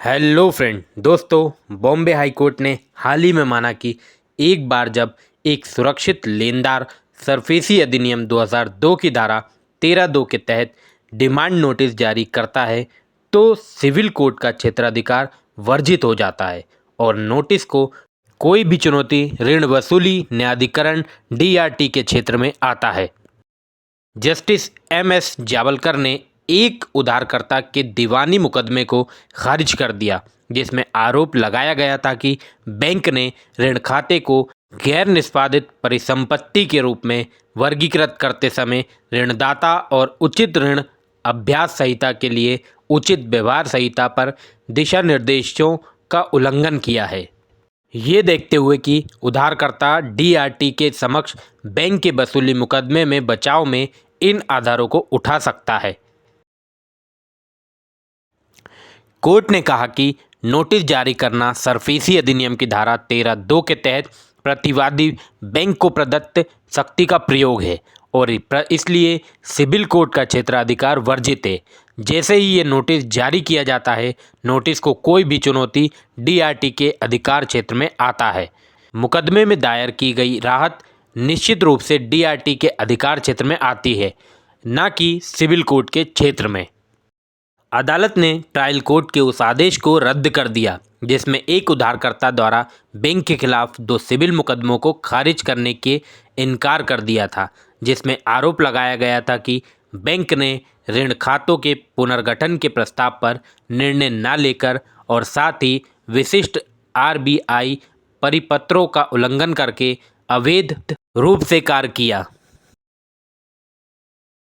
Hello friend दोस्तों, Bombay high court ने हाल ही में माना कि एक बार जब एक सुरक्षित लेनदार सरफेसी अधिनियम 2002 की धारा 13(2) के तहत डिमांड नोटिस जारी करता है तो सिविल कोर्ट का क्षेत्राधिकार वर्जित हो जाता है और नोटिस को कोई भी चुनौती ऋण वसूली न्यायाधिकरण DRT के क्षेत्र में आता है। जस्टिस MS जावलकर ने एक उधारकर्ता के दीवानी मुकदमे को खारिज कर दिया जिसमें आरोप लगाया गया था कि बैंक ने ऋण खाते को गैर निष्पादित परिसंपत्ति के रूप में वर्गीकृत करते समय ऋणदाता और उचित ऋण अभ्यास संहिता के लिए उचित व्यवहार संहिता पर दिशा निर्देशों का उल्लंघन किया है। ये देखते हुए कि उधारकर्ता DRT के समक्ष बैंक के वसूली मुकदमे में बचाव में इन आधारों को उठा सकता है। कोर्ट ने कहा कि नोटिस जारी करना सरफेसी अधिनियम की धारा 13(2) के तहत प्रतिवादी बैंक को प्रदत्त शक्ति का प्रयोग है और इसलिए सिविल कोर्ट का क्षेत्राधिकार वर्जित है। जैसे ही ये नोटिस जारी किया जाता है, नोटिस को कोई भी चुनौती DRT के अधिकार क्षेत्र में आता है। मुकदमे में दायर की गई राहत निश्चित रूप से DRT के अधिकार क्षेत्र में आती है, न कि सिविल कोर्ट के क्षेत्र में। अदालत ने ट्रायल कोर्ट के उस आदेश को रद्द कर दिया जिसमें एक उधारकर्ता द्वारा बैंक के खिलाफ 2 सिविल मुकदमों को खारिज करने के इनकार कर दिया था, जिसमें आरोप लगाया गया था कि बैंक ने ऋण खातों के पुनर्गठन के प्रस्ताव पर निर्णय न लेकर और साथ ही विशिष्ट RBI परिपत्रों का उल्लंघन करके अवैध रूप से कार्य किया।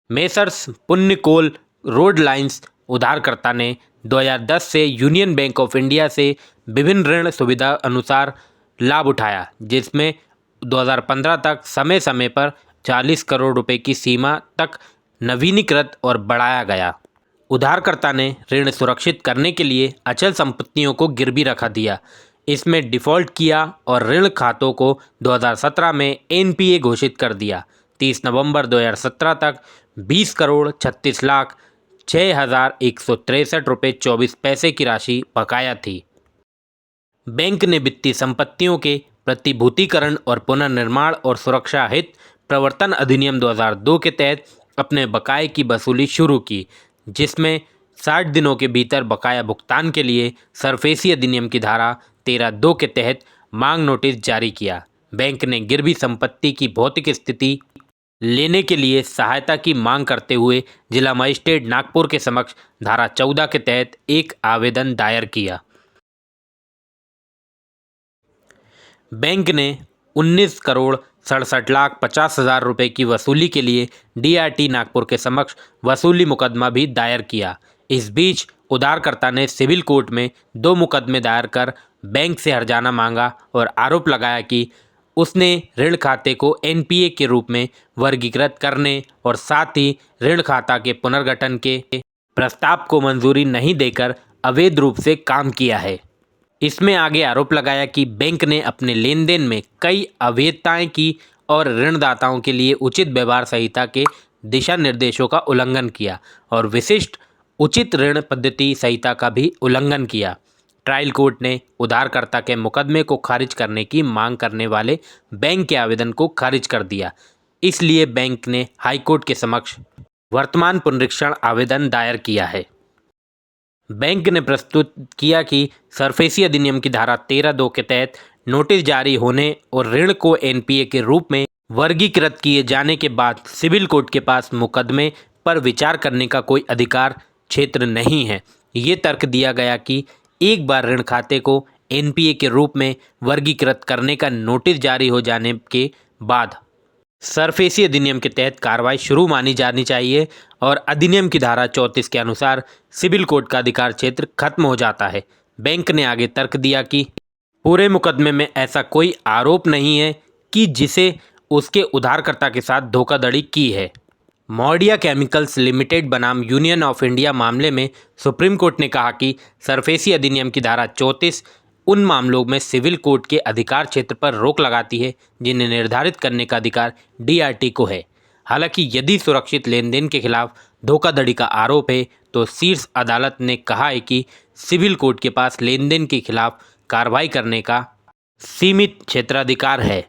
मेसर्स पुण्यकोल रोड लाइन्स उधारकर्ता ने 2010 से यूनियन बैंक ऑफ इंडिया से विभिन्न ऋण सुविधा अनुसार लाभ उठाया, जिसमें 2015 तक समय समय पर 40 करोड़ रुपए की सीमा तक नवीनीकृत और बढ़ाया गया। उधारकर्ता ने ऋण सुरक्षित करने के लिए अचल संपत्तियों को गिरवी रखा दिया, इसमें डिफ़ॉल्ट किया और ऋण खातों को 2017 में NPA घोषित कर दिया। 30 नवंबर 2017 तक 20 करोड़ 36 लाख 6,163 रुपये 24 पैसे की राशि बकाया थी। बैंक ने वित्तीय संपत्तियों के प्रतिभूतिकरण और पुनर्निर्माण और सुरक्षा हित प्रवर्तन अधिनियम 2002 के तहत अपने बकाये की वसूली शुरू की, जिसमें 60 दिनों के भीतर बकाया भुगतान के लिए सरफेसी अधिनियम की धारा 13(2) के तहत मांग नोटिस जारी किया। बैंक ने गिरवी संपत्ति की भौतिक स्थिति लेने के लिए सहायता की मांग करते हुए जिला मजिस्ट्रेट नागपुर के समक्ष धारा 14 के तहत एक आवेदन दायर किया। बैंक ने 19 करोड़ 67 लाख 50 हज़ार रुपये की वसूली के लिए DRT नागपुर के समक्ष वसूली मुकदमा भी दायर किया। इस बीच उधारकर्ता ने सिविल कोर्ट में 2 मुकदमे दायर कर बैंक से हर्जाना मांगा और आरोप लगाया कि उसने ऋण खाते को NPA के रूप में वर्गीकृत करने और साथ ही ऋण खाता के पुनर्गठन के प्रस्ताव को मंजूरी नहीं देकर अवैध रूप से काम किया है। इसमें आगे आरोप लगाया कि बैंक ने अपने लेन देन में कई अवैधताएं की और ऋणदाताओं के लिए उचित व्यवहार संहिता के दिशा निर्देशों का उल्लंघन किया और विशिष्ट उचित ऋण पद्धति संहिता का भी उल्लंघन किया। ट्रायल कोर्ट ने उधारकर्ता के मुकदमे को खारिज करने की मांग करने वाले बैंक के आवेदन को खारिज कर दिया। इसलिए बैंक ने हाई कोर्ट के समक्ष वर्तमान पुनरीक्षण आवेदन दायर किया है। बैंक ने प्रस्तुत किया कि सरफेसी अधिनियम की धारा 13(2) के तहत नोटिस जारी होने और ऋण को NPA के रूप में वर्गीकृत किए जाने के बाद सिविल कोर्ट के पास मुकदमे पर विचार करने का कोई अधिकार क्षेत्र नहीं है। ये तर्क दिया गया कि एक बार ऋण खाते को NPA के रूप में वर्गीकृत करने का नोटिस जारी हो जाने के बाद सरफेसी अधिनियम के तहत कार्रवाई शुरू मानी जानी चाहिए और अधिनियम की धारा 34 के अनुसार सिविल कोर्ट का अधिकार क्षेत्र खत्म हो जाता है। बैंक ने आगे तर्क दिया कि पूरे मुकदमे में ऐसा कोई आरोप नहीं है कि जिसे उसके उधारकर्ता के साथ धोखाधड़ी की है। मौर्डिया केमिकल्स लिमिटेड बनाम यूनियन ऑफ इंडिया मामले में सुप्रीम कोर्ट ने कहा कि सरफेसी अधिनियम की धारा 34 उन मामलों में सिविल कोर्ट के अधिकार क्षेत्र पर रोक लगाती है जिन्हें निर्धारित करने का अधिकार DRT को है। हालांकि यदि सुरक्षित लेन देन के खिलाफ धोखाधड़ी का आरोप है तो शीर्ष अदालत ने कहा है कि सिविल कोर्ट के पास लेन देन के खिलाफ कार्रवाई करने का सीमित क्षेत्राधिकार है।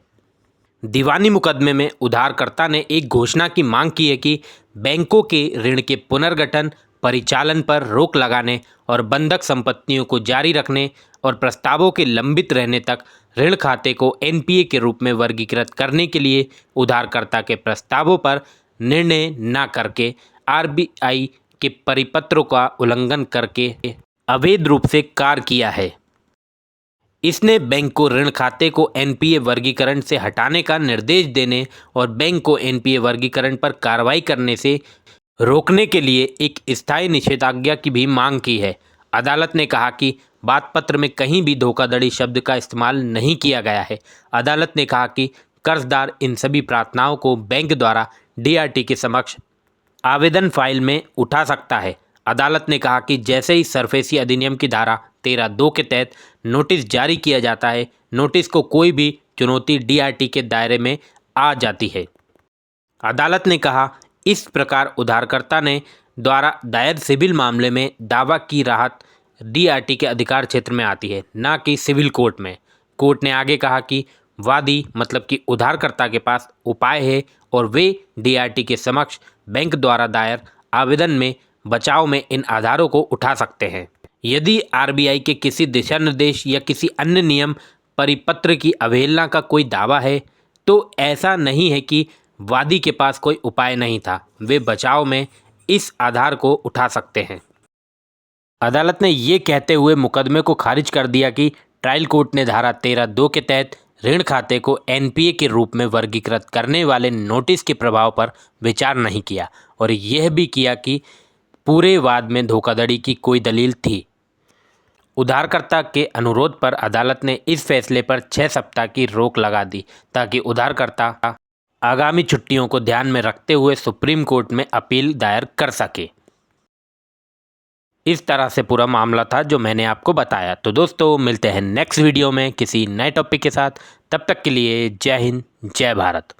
दीवानी मुकदमे में उधारकर्ता ने एक घोषणा की मांग की है कि बैंकों के ऋण के पुनर्गठन, परिचालन पर रोक लगाने और बंधक संपत्तियों को जारी रखने और प्रस्तावों के लंबित रहने तक ऋण खाते को एनपीए के रूप में वर्गीकृत करने के लिए उधारकर्ता के प्रस्तावों पर निर्णय न करके आरबीआई के परिपत्रों का उल्लंघन करके अवैध रूप से कार्य किया है। इसने बैंक को ऋण खाते को एनपीए वर्गीकरण से हटाने का निर्देश देने और बैंक को एनपीए वर्गीकरण पर कार्रवाई करने से रोकने के लिए एक स्थायी निषेधाज्ञा की भी मांग की है। अदालत ने कहा कि बातपत्र में कहीं भी धोखाधड़ी शब्द का इस्तेमाल नहीं किया गया है। अदालत ने कहा कि कर्जदार इन सभी प्रार्थनाओं को बैंक द्वारा डीआरटी के समक्ष आवेदन फाइल में उठा सकता है। अदालत ने कहा कि जैसे ही सरफेसी अधिनियम की धारा 13(2) के तहत नोटिस जारी किया जाता है, नोटिस को कोई भी चुनौती डीआरटी के दायरे में आ जाती है। अदालत ने कहा इस प्रकार उधारकर्ता ने द्वारा दायर सिविल मामले में दावा की राहत डीआरटी के अधिकार क्षेत्र में आती है, न कि सिविल कोर्ट में। कोर्ट ने आगे कहा कि वादी मतलब कि उधारकर्ता के पास उपाय है और वे डीआरटी के समक्ष बैंक द्वारा दायर आवेदन में बचाव में इन आधारों को उठा सकते हैं। यदि आरबीआई के किसी दिशा निर्देश या किसी अन्य नियम परिपत्र की अवहेलना का कोई दावा है, तो ऐसा नहीं है कि वादी के पास कोई उपाय नहीं था, वे बचाव में इस आधार को उठा सकते हैं। अदालत ने ये कहते हुए मुकदमे को खारिज कर दिया कि ट्रायल कोर्ट ने धारा 13(2) के तहत ऋण खाते को एनपीए के रूप में वर्गीकृत करने वाले नोटिस के प्रभाव पर विचार नहीं किया और यह भी किया कि पूरे वाद में धोखाधड़ी की कोई दलील थी। उधारकर्ता के अनुरोध पर अदालत ने इस फैसले पर 6 सप्ताह की रोक लगा दी ताकि उधारकर्ता आगामी छुट्टियों को ध्यान में रखते हुए सुप्रीम कोर्ट में अपील दायर कर सके। इस तरह से पूरा मामला था जो मैंने आपको बताया। तो दोस्तों मिलते हैं नेक्स्ट वीडियो में किसी नए टॉपिक के साथ। तब तक के लिए जय हिंद, जय भारत।